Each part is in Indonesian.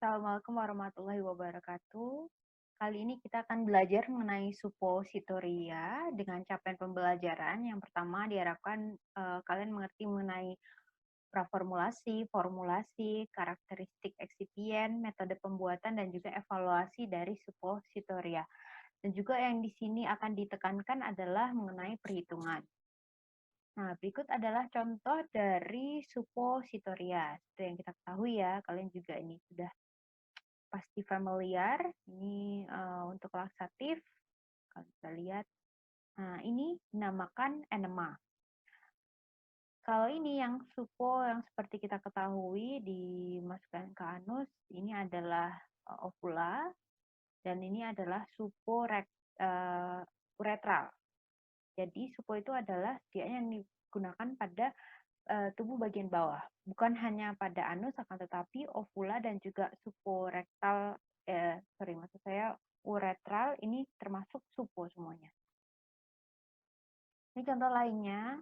Assalamualaikum warahmatullahi wabarakatuh. Kali ini kita akan belajar mengenai suppositoria dengan capaian pembelajaran. Yang pertama diharapkan kalian mengerti mengenai praformulasi, formulasi, karakteristik eksipien, metode pembuatan, dan juga evaluasi dari suppositoria. Dan juga yang di sini akan ditekankan adalah mengenai perhitungan. Nah, berikut adalah contoh dari suppositoria. Seperti yang kita ketahui ya, kalian juga ini sudah pasti familiar. Ini untuk laksatif, kalau kita lihat. Nah, ini dinamakan enema. Kalau ini yang suppo yang seperti kita ketahui dimasukkan ke anus, ini adalah ovula, dan ini adalah suppo uretral. Jadi suppo itu adalah sediaan yang digunakan pada tubuh bagian bawah, bukan hanya pada anus, akan tetapi ovula dan juga supporektal, maksud saya uretral ini termasuk suppo semuanya. Ini contoh lainnya,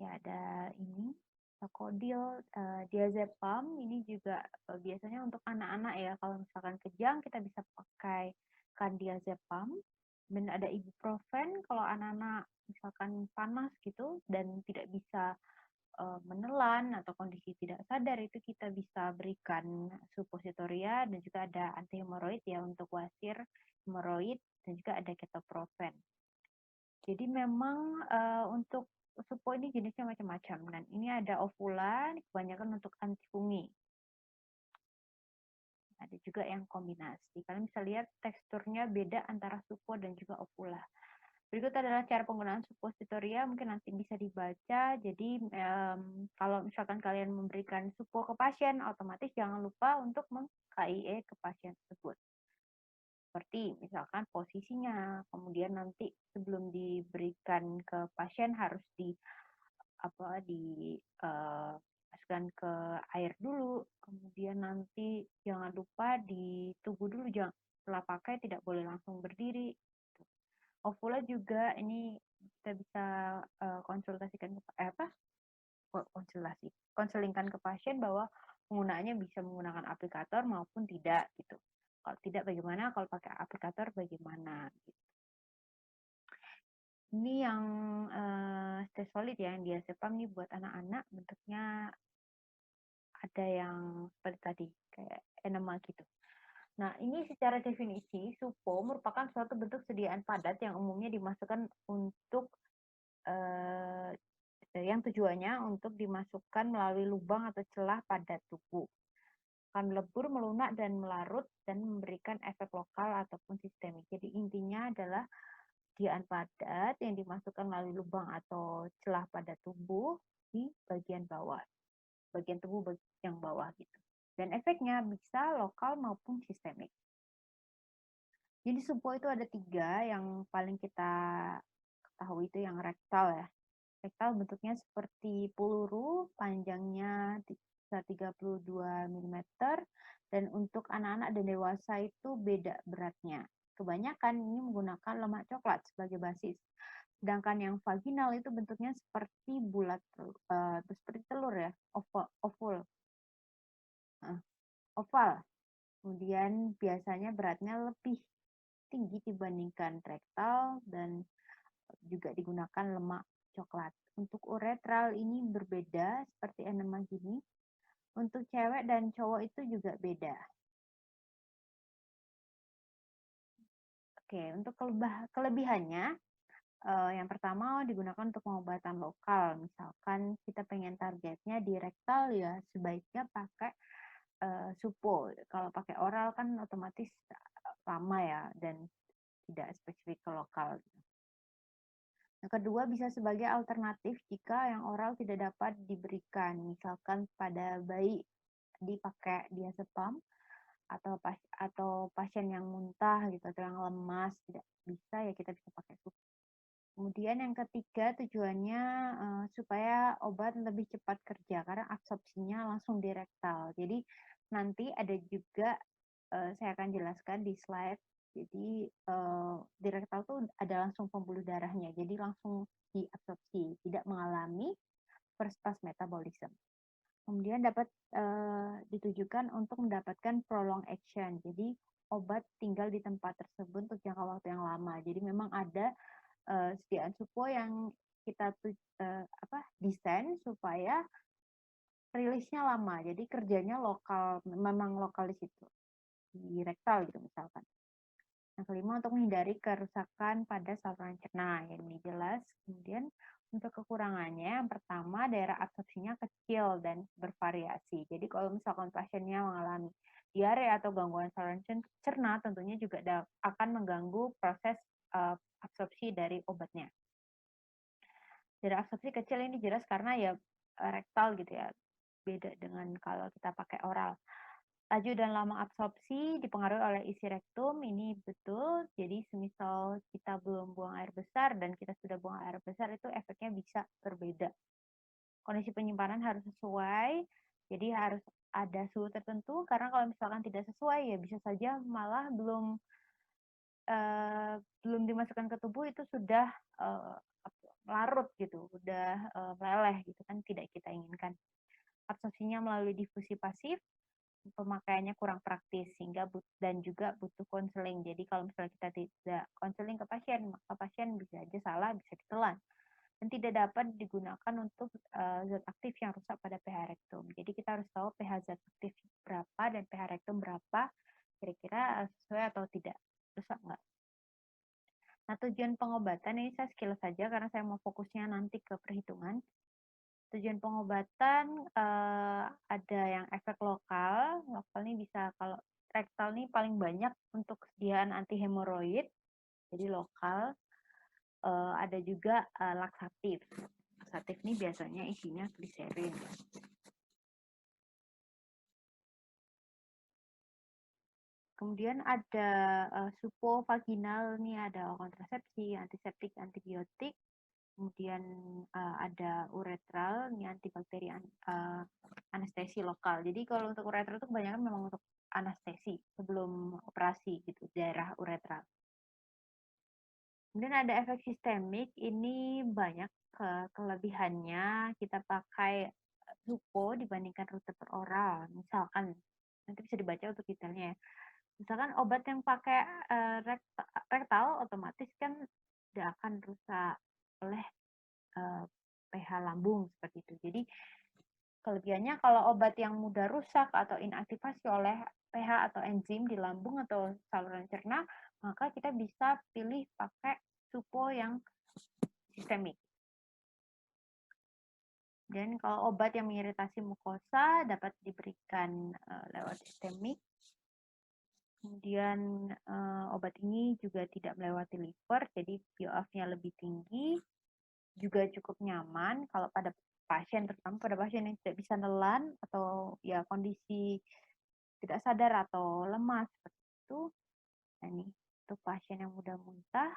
ya ada ini krokodil, diazepam, ini juga biasanya untuk anak-anak ya, kalau misalkan kejang kita bisa pakai diazepam, dan ada ibuprofen kalau anak-anak misalkan panas gitu dan tidak bisa menelan atau kondisi tidak sadar, itu kita bisa berikan suppositoria, dan juga ada anti hemoroid ya untuk wasir hemoroid, dan juga ada ketoprofen. Jadi memang untuk suppo ini jenisnya macam-macam, dan ini ada ovula, kebanyakan untuk antifungi. Ada juga yang kombinasi. Kalian bisa lihat teksturnya beda antara suppo dan juga ovula. Berikut adalah cara penggunaan suppositoria, mungkin nanti bisa dibaca. Jadi kalau misalkan kalian memberikan suppo ke pasien, otomatis jangan lupa untuk meng-KIE ke pasien tersebut. Seperti misalkan posisinya, kemudian nanti sebelum diberikan ke pasien harus masukkan ke air dulu, kemudian nanti jangan lupa ditunggu dulu, setelah pakai tidak boleh langsung berdiri. Ovula juga ini kita bisa konsultasikan konselingkan ke pasien bahwa penggunaannya bisa menggunakan aplikator maupun tidak gitu. Kalau tidak bagaimana, kalau pakai aplikator bagaimana gitu. Ini yang stesolid ya, yang diazepam nih buat anak-anak, bentuknya ada yang seperti tadi kayak enema gitu. Nah, ini secara definisi, suppo merupakan suatu bentuk sediaan padat yang umumnya dimasukkan untuk yang tujuannya untuk dimasukkan melalui lubang atau celah pada tubuh. Akan melebur, melunak, dan melarut, dan memberikan efek lokal ataupun sistemik. Jadi intinya adalah sediaan padat yang dimasukkan melalui lubang atau celah pada tubuh di bagian bawah. Bagian tubuh yang bawah gitu. Dan efeknya bisa lokal maupun sistemik. Jadi suppo itu ada 3, yang paling kita ketahui itu yang rektal ya. Rektal bentuknya seperti peluru, panjangnya bisa 32 mm, dan untuk anak-anak dan dewasa itu beda beratnya. Kebanyakan ini menggunakan lemak coklat sebagai basis. Sedangkan yang vaginal itu bentuknya seperti bulat, seperti telur ya, oval. Kemudian biasanya beratnya lebih tinggi dibandingkan rektal, dan juga digunakan lemak coklat. Untuk uretral ini berbeda seperti enema gini. Untuk cewek dan cowok itu juga beda. Oke, untuk kelebihannya, yang pertama digunakan untuk pengobatan lokal. Misalkan kita pengen targetnya di rektal, ya sebaiknya pakai suppo. Kalau pakai oral kan otomatis lama ya, dan tidak spesifik ke lokal. Yang kedua, bisa sebagai alternatif jika yang oral tidak dapat diberikan. Misalkan pada bayi dipakai diazepam, atau pasien yang muntah gitu, atau yang lemas tidak bisa, ya kita bisa pakai suppo. Kemudian yang ketiga, tujuannya supaya obat lebih cepat kerja karena absorpsinya langsung di rektal. Jadi nanti ada juga, saya akan jelaskan di slide. Jadi di rektal tuh ada langsung pembuluh darahnya, jadi langsung diabsorpsi, tidak mengalami first pass metabolism. Kemudian dapat ditujukan untuk mendapatkan prolong action. Jadi obat tinggal di tempat tersebut untuk jangka waktu yang lama. Jadi memang ada sediaan supo yang kita desain supaya rilisnya lama. Jadi kerjanya lokal, memang lokal di situ, di rektal gitu misalkan. Yang kelima, untuk menghindari kerusakan pada saluran cerna. Ini jelas. Kemudian untuk kekurangannya, yang pertama daerah absorpsinya kecil dan bervariasi. Jadi kalau misalkan pasiennya mengalami diare atau gangguan saluran cerna, tentunya juga akan mengganggu proses absorpsi dari obatnya. Daerah absorpsi kecil ini jelas karena ya rektal gitu ya. Beda dengan kalau kita pakai oral. Laju dan lama absorpsi dipengaruhi oleh isi rektum, ini betul. Jadi semisal kita belum buang air besar dan kita sudah buang air besar, itu efeknya bisa berbeda. Kondisi penyimpanan harus sesuai, jadi harus ada suhu tertentu, karena kalau misalkan tidak sesuai, ya bisa saja malah belum dimasukkan ke tubuh itu sudah larut gitu, udah meleleh gitu kan, tidak kita inginkan. Absorpsinya melalui difusi pasif, pemakaiannya kurang praktis sehingga dan juga butuh konseling. Jadi kalau misalnya kita tidak konseling ke pasien, maka pasien bisa aja salah, bisa ditelan dan tidak dapat digunakan untuk zat aktif yang rusak pada pH rektum. Jadi kita harus tahu pH zat aktif berapa dan pH rektum berapa, kira-kira sesuai atau tidak, rusak nggak. Nah, tujuan pengobatan ini saya sekilas saja karena saya mau fokusnya nanti ke perhitungan. Tujuan pengobatan ada yang efek lokal. Lokal ini bisa, kalau rektal ini paling banyak untuk kesediaan anti hemoroid, jadi lokal. Ada juga laksatif. Laksatif ini biasanya isinya gliserin. Kemudian ada supo vaginal, nih ada kontrasepsi, antiseptik, antibiotik. Kemudian ada uretral, ini antibakteri, anestesi lokal. Jadi kalau untuk uretral itu kebanyakan memang untuk anestesi sebelum operasi gitu, daerah uretral. Kemudian ada efek sistemik, ini banyak kelebihannya kita pakai supo dibandingkan rute peroral. Misalkan, nanti bisa dibaca untuk detailnya ya. Misalkan obat yang pakai rektal, otomatis kan tidak akan rusak oleh pH lambung seperti itu. Jadi kelebihannya kalau obat yang mudah rusak atau inaktivasi oleh pH atau enzim di lambung atau saluran cerna, maka kita bisa pilih pakai supo yang sistemik. Dan kalau obat yang mengiritasi mukosa dapat diberikan lewat sistemik. Kemudian obat ini juga tidak melewati liver, jadi BOF-nya lebih tinggi, juga cukup nyaman kalau pada pasien, terutama pada pasien yang tidak bisa nelan atau ya kondisi tidak sadar atau lemas seperti itu. Nah, ini untuk pasien yang mudah muntah.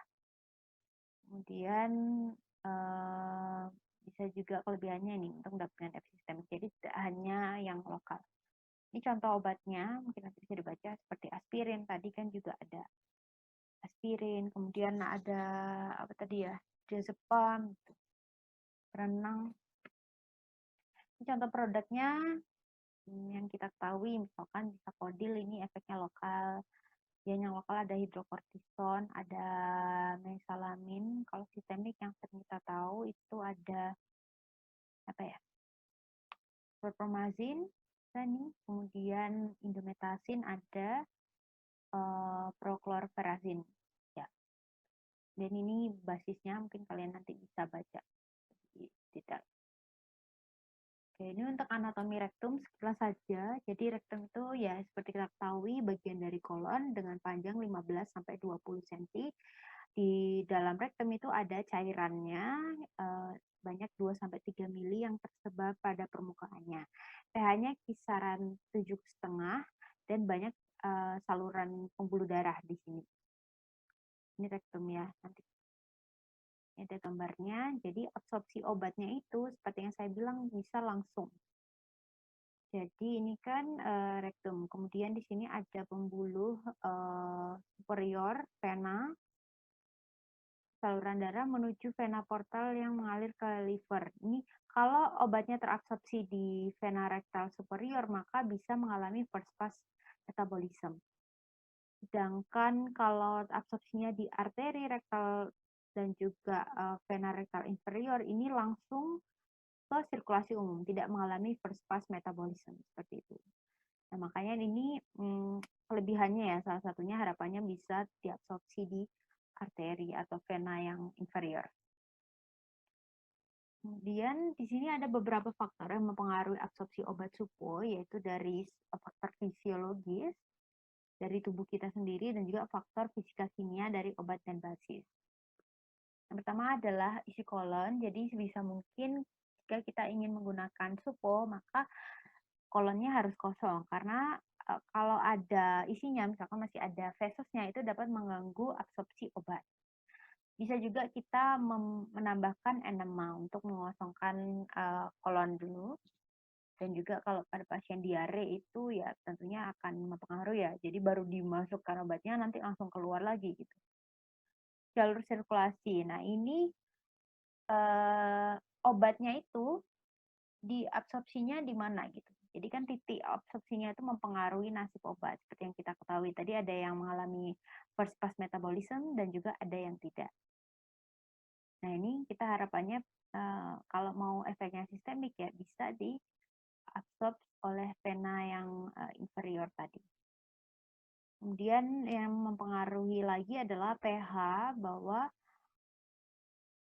Kemudian bisa juga kelebihannya nih untuk mendapatkan efek sistemik, jadi tidak hanya yang lokal. Ini contoh obatnya, mungkin nanti bisa dibaca, seperti aspirin. Tadi kan juga ada aspirin, kemudian ada apa tadi ya, diazepam, berenang. Ini contoh produknya yang kita ketahui, misalkan bisa kodil, ini efeknya lokal. Yang lokal ada hidrokortison, ada mesalamin. Kalau sistemik yang sering kita tahu itu ada apa ya? Chlorpromazin, kemudian indomethacin, ada prochlorperazin. Ya. Dan ini basisnya mungkin kalian nanti bisa baca di detail. Oke, ini untuk anatomi rektum sekilas saja. Jadi rektum itu ya seperti kita ketahui bagian dari kolon dengan panjang 15-20 cm. Di dalam rektum itu ada cairannya banyak 2-3 mili yang tersebar pada permukaannya. pH-nya kisaran 7,5 dan banyak saluran pembuluh darah di sini. Ini rektum ya, nanti ini ada gambarnya. Jadi absorpsi obatnya itu seperti yang saya bilang bisa langsung. Jadi ini kan rektum. Kemudian di sini ada pembuluh superior, vena, saluran darah menuju vena portal yang mengalir ke liver. Ini Kalau obatnya terabsorpsi di vena rektal superior, maka bisa mengalami first pass metabolism. Sedangkan kalau absorpsinya di arteri rektal dan juga vena rektal inferior, ini langsung ke sirkulasi umum, tidak mengalami first pass metabolism seperti itu. Nah, makanya ini kelebihannya ya, salah satunya harapannya bisa diabsorpsi di arteri atau vena yang inferior. Kemudian di sini ada beberapa faktor yang mempengaruhi absorpsi obat supo, yaitu dari faktor fisiologis dari tubuh kita sendiri dan juga faktor fisika kimia dari obat dan basis. Yang pertama adalah isi kolon, jadi sebisa mungkin jika kita ingin menggunakan supo, maka kolonnya harus kosong, karena kalau ada isinya, misalkan masih ada fesosnya, itu dapat mengganggu absorpsi obat. Bisa juga kita menambahkan enema untuk mengosongkan kolon dulu. Dan juga kalau pada pasien diare itu ya tentunya akan mempengaruhi ya. Jadi baru dimasukkan obatnya nanti langsung keluar lagi gitu. Jalur sirkulasi. Nah, ini obatnya itu diabsorpsinya di mana gitu. Jadi kan titik absorpsinya itu mempengaruhi nasib obat. Seperti yang kita ketahui tadi, ada yang mengalami first pass metabolism dan juga ada yang tidak. Nah, ini kita harapannya kalau mau efeknya sistemik ya bisa diabsorb oleh vena yang inferior tadi. Kemudian yang mempengaruhi lagi adalah pH, bahwa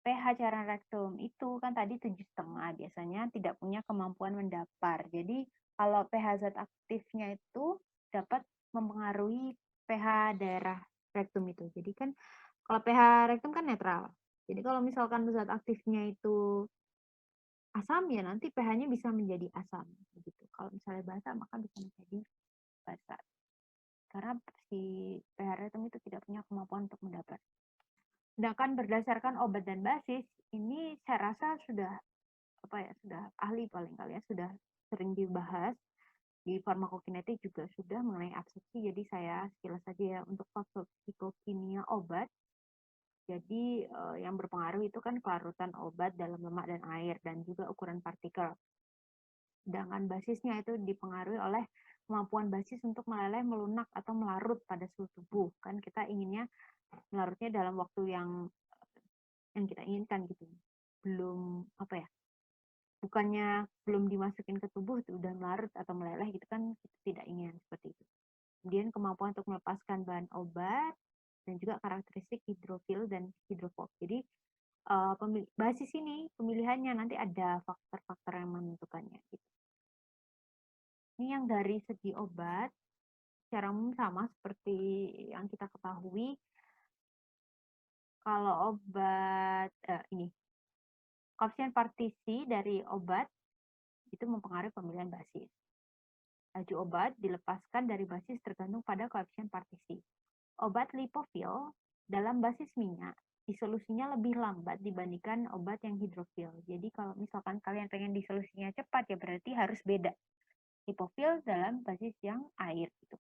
pH cairan rektum itu kan tadi 7,5, biasanya tidak punya kemampuan mendapar. Jadi kalau pH zat aktifnya itu dapat mempengaruhi pH daerah rektum itu. Jadi kan kalau pH rektum kan netral. Jadi kalau misalkan zat aktifnya itu asam, ya nanti pH-nya bisa menjadi asam. Begitu. Kalau misalnya basa, maka bisa menjadi basa. Karena si pH rektum itu tidak punya kemampuan untuk mendapat. Sedangkan berdasarkan obat dan basis, ini saya rasa sudah sudah ahli paling kali ya, sudah sering dibahas di farmakokinetik juga sudah mengenai absorpsi. Jadi saya sekilas saja ya untuk faktor psikokimia obat. Jadi yang berpengaruh itu kan kelarutan obat dalam lemak dan air dan juga ukuran partikel. Sedangkan basisnya itu dipengaruhi oleh kemampuan basis untuk meleleh, melunak, atau melarut pada suhu tubuh. Kan kita inginnya melarutnya dalam waktu yang kita inginkan gitu. Belum bukannya belum dimasukin ke tubuh itu udah melarut atau meleleh gitu kan, kita tidak ingin seperti itu. Kemudian kemampuan untuk melepaskan bahan obat dan juga karakteristik hidrofil dan hidrofob. Jadi basis ini pemilihannya nanti ada faktor-faktor yang menentukannya. Gitu. Ini yang dari segi obat, secara umum sama seperti yang kita ketahui. Kalau obat ini koefisien partisi dari obat itu mempengaruhi pemilihan basis. Laju obat dilepaskan dari basis tergantung pada koefisien partisi. Obat lipofil dalam basis minyak disolusinya lebih lambat dibandingkan obat yang hidrofil. Jadi kalau misalkan kalian pengen disolusinya cepat ya berarti harus beda. Lipofil dalam basis yang air gitu.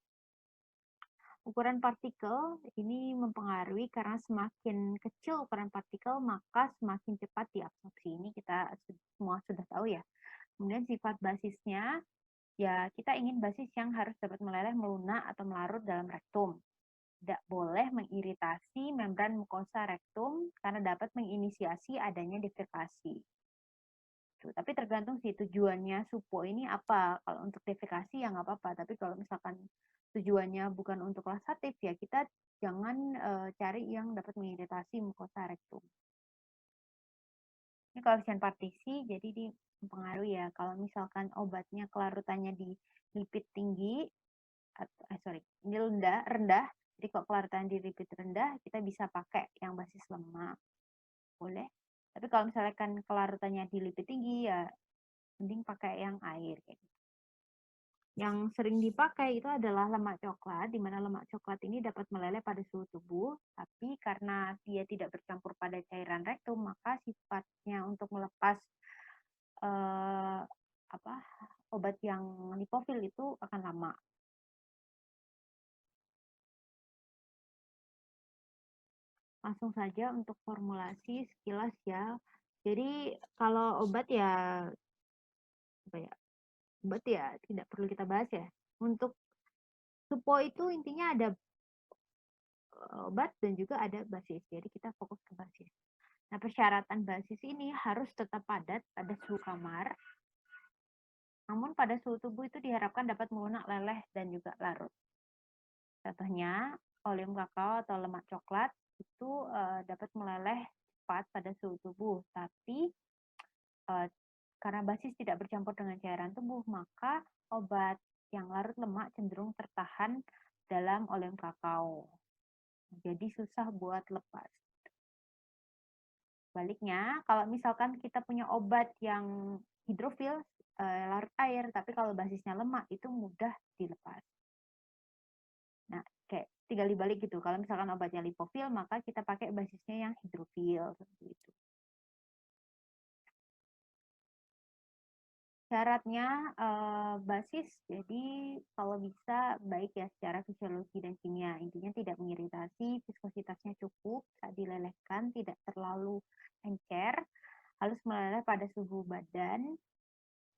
Ukuran partikel ini mempengaruhi karena semakin kecil ukuran partikel maka semakin cepat diabsorpsi. Ini kita semua sudah tahu ya. Kemudian sifat basisnya, ya kita ingin basis yang harus dapat meleleh, melunak, atau melarut dalam rektum. Tidak boleh mengiritasi membran mukosa rektum karena dapat menginisiasi adanya defekasi. Tapi tergantung sih tujuannya supo ini apa. Kalau untuk defekasi ya nggak apa-apa. Tapi kalau misalkan tujuannya bukan untuk lasatif ya kita jangan cari yang dapat mengiritasi mukosa rektum. Ini koefisien partisi, jadi di mempengaruhi ya. Kalau misalkan obatnya kelarutannya di lipid tinggi, ini rendah. Jadi kalau kelarutan di lipid rendah, kita bisa pakai yang basis lemak, boleh. Tapi kalau misalkan kelarutannya di lipid tinggi, ya mending pakai yang air. Yang sering dipakai itu adalah lemak coklat, di mana lemak coklat ini dapat meleleh pada suhu tubuh, tapi karena dia tidak bercampur pada cairan rektum, maka sifatnya untuk melepas obat yang lipofil itu akan lama. Langsung saja untuk formulasi sekilas ya, Jadi kalau obat ya, apa ya, obat ya tidak perlu kita bahas ya. Untuk supo itu intinya ada obat dan juga ada basis. Jadi kita fokus ke basis. Nah, persyaratan basis ini harus tetap padat pada suhu kamar. Namun pada suhu tubuh itu diharapkan dapat melunak, leleh, dan juga larut. Contohnya, oleum kakao atau lemak coklat itu dapat meleleh cepat pada suhu tubuh, tapi uh, karena basis tidak bercampur dengan cairan tubuh, maka obat yang larut lemak cenderung tertahan dalam oleum kakao. Jadi susah buat lepas. Baliknya, kalau misalkan kita punya obat yang hidrofil, larut air, tapi kalau basisnya lemak, itu mudah dilepas. Nah, kayak tinggal dibalik gitu. Kalau misalkan obatnya lipofil, maka kita pakai basisnya yang hidrofil. Seperti itu. Syaratnya basis, jadi kalau bisa baik ya secara fisiologi dan kimia. Intinya tidak mengiritasi, viskositasnya cukup, saat dilelehkan tidak terlalu encer, harus meleleh pada suhu badan,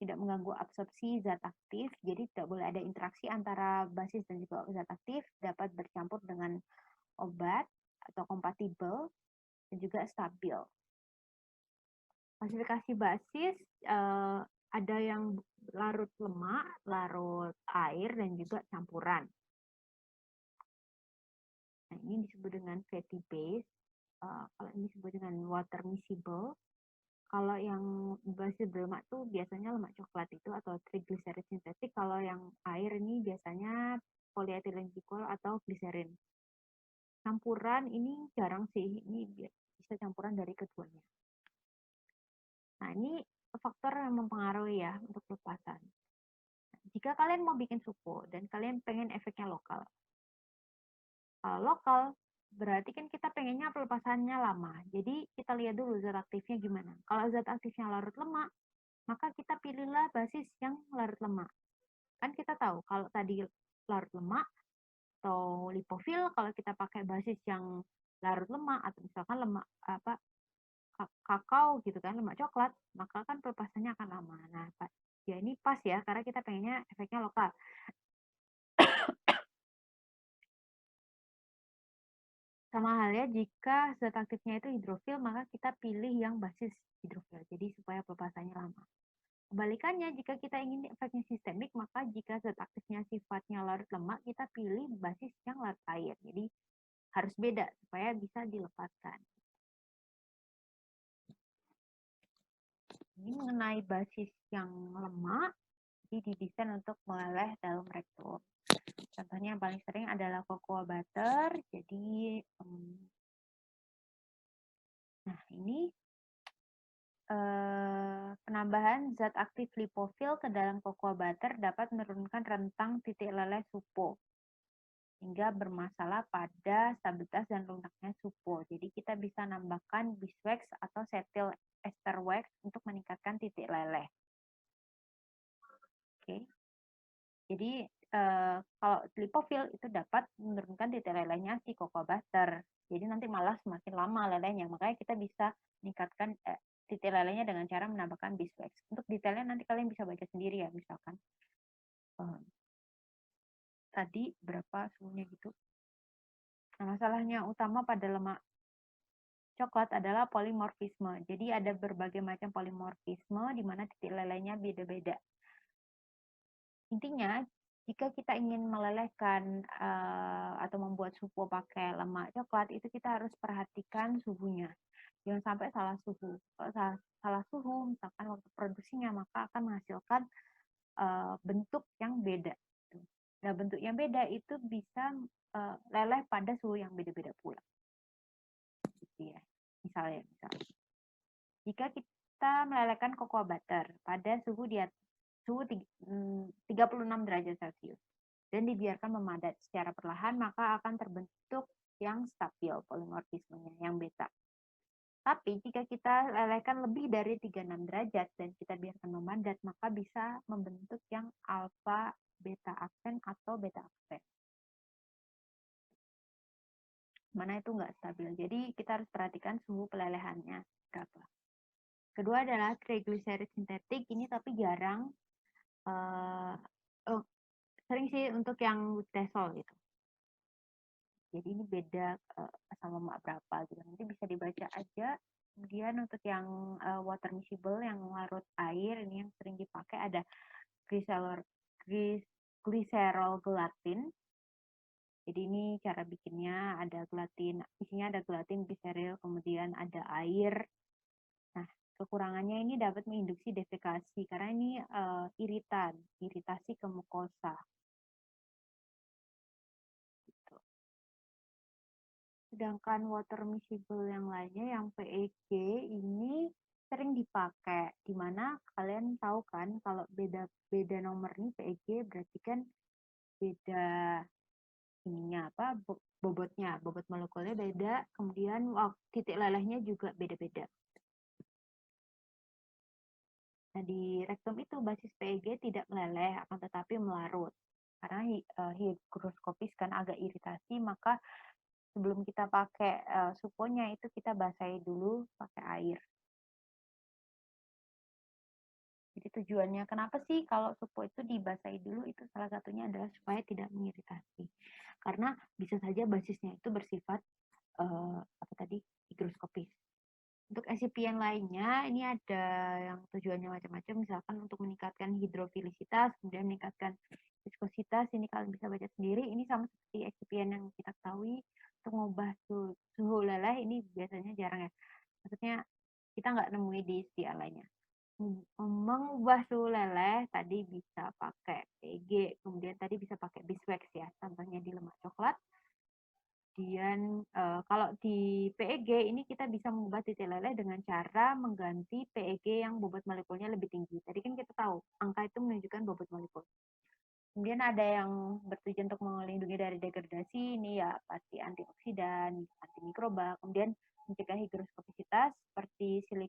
tidak mengganggu absorpsi zat aktif, jadi tidak boleh ada interaksi antara basis dan juga zat aktif, dapat bercampur dengan obat atau kompatibel, dan juga stabil. Klasifikasi basis ada yang larut lemak, larut air, dan juga campuran. Nah, ini disebut dengan fatty base. Kalau ini disebut dengan water miscible. Kalau yang basis berlemak tuh biasanya lemak coklat itu atau triglycerid sintetik. Kalau yang air ini biasanya polyethylene glycol atau gliserin. Campuran ini jarang sih, ini bisa campuran dari keduanya. Nah, ini faktor yang mempengaruhi ya untuk lepasan. Jika kalian mau bikin supo dan kalian pengen efeknya lokal. Kalau lokal, berarti kan kita pengennya pelepasannya lama. Jadi kita lihat dulu zat aktifnya gimana. Kalau zat aktifnya larut lemak, maka kita pilihlah basis yang larut lemak. Kan kita tahu kalau tadi larut lemak atau lipofil, kalau kita pakai basis yang larut lemak atau misalkan lemak apa kakao gitu kan, lemak coklat, maka kan pelepasannya akan lama. Nah, ya ini pas ya karena kita pengennya efeknya lokal. Sama halnya jika zat aktifnya itu hidrofil, maka kita pilih yang basis hidrofil. Jadi supaya pelepasannya lama. Kebalikannya, jika kita ingin efeknya sistemik, maka jika zat aktifnya sifatnya larut lemak, kita pilih basis yang larut air. Jadi harus beda supaya bisa dilepaskan. Ini mengenai basis yang lemak, jadi didesain untuk meleleh dalam rektum. Contohnya yang paling sering adalah cocoa butter. Jadi, nah ini penambahan zat aktif lipofil ke dalam cocoa butter dapat menurunkan rentang titik leleh supo hingga bermasalah pada stabilitas dan lunaknya supo. Jadi kita bisa nambahkan beeswax atau cetyl ester wax untuk meningkatkan titik leleh. Oke. Jadi kalau lipofil itu dapat menurunkan titik lelehnya si cocoa butter. Jadi nanti malah semakin lama lelehnya. Makanya kita bisa meningkatkan titik lelehnya dengan cara menambahkan beeswax. Untuk detailnya nanti kalian bisa baca sendiri ya, misalkan tadi berapa suhunya gitu. Nah, masalahnya utama pada lemak coklat adalah polimorfisme. Jadi ada berbagai macam polimorfisme di mana titik lelehnya beda-beda. Intinya, jika kita ingin melelehkan atau membuat supo pakai lemak coklat, itu kita harus perhatikan suhunya. Jangan sampai salah suhu. Kalau salah suhu, misalkan waktu produksinya, maka akan menghasilkan bentuk yang beda. Nah, bentuk yang beda itu bisa leleh pada suhu yang beda-beda pula. Gitu ya. Misalnya, jika kita melelehkan cocoa butter pada suhu 36 derajat Celcius dan dibiarkan memadat secara perlahan, maka akan terbentuk yang stabil polimorfismenya, yang beta. Tapi jika kita lelehkan lebih dari 36 derajat dan kita biarkan memadat, maka bisa membentuk yang alfa beta aksen atau beta aksen. Mana itu nggak stabil. Jadi kita harus perhatikan suhu pelelehannya berapa. Kedua adalah triglycerid sintetik, ini tapi jarang, oh, sering sih untuk yang Lutesol gitu. Jadi ini beda asam lemak berapa gitu. Nanti bisa dibaca aja. Kemudian untuk yang water miscible yang larut air, ini yang sering dipakai ada glycerol gelatin. Jadi ini cara bikinnya ada gelatin, isinya ada gelatin, gliseril, kemudian ada air. Nah, kekurangannya ini dapat menginduksi defekasi karena ini iritasi ke mukosa. Gitu. Sedangkan water miscible yang lainnya, yang PEG ini sering dipakai, dimana kalian tahu kan kalau beda nomor nih PEG berarti kan beda ininya apa bobotnya, bobot molekulnya beda, kemudian titik lelehnya juga beda-beda. Nah, di rektum itu basis PEG tidak meleleh, akan tetapi melarut. Karena higroskopis kan agak iritasi, maka sebelum kita pakai suponya itu kita basahi dulu pakai air. Jadi tujuannya kenapa sih kalau supo itu dibasahi dulu, itu salah satunya adalah supaya tidak mengiritasi. Karena bisa saja basisnya itu bersifat apa tadi higroskopis. Untuk excipient lainnya, ini ada yang tujuannya macam-macam, misalkan untuk meningkatkan hidrofilisitas, kemudian meningkatkan viskositas, ini kalian bisa baca sendiri. Ini sama seperti excipient yang kita ketahui, untuk mengubah suhu leleh, ini biasanya jarang ya. Maksudnya kita nggak nemui di istilah lainnya. Mengubah suhu leleh, tadi bisa pakai PEG, kemudian tadi bisa pakai beeswax ya, contohnya di lemak coklat. Kemudian kalau di PEG ini kita bisa mengubah titik leleh dengan cara mengganti PEG yang bobot molekulnya lebih tinggi. Tadi kan kita tahu angka itu menunjukkan bobot molekul. Kemudian ada yang bertujuan untuk melindungi dari degradasi, ini ya pasti antioksidan, antimikroba, kemudian mencegah higroskopisitas seperti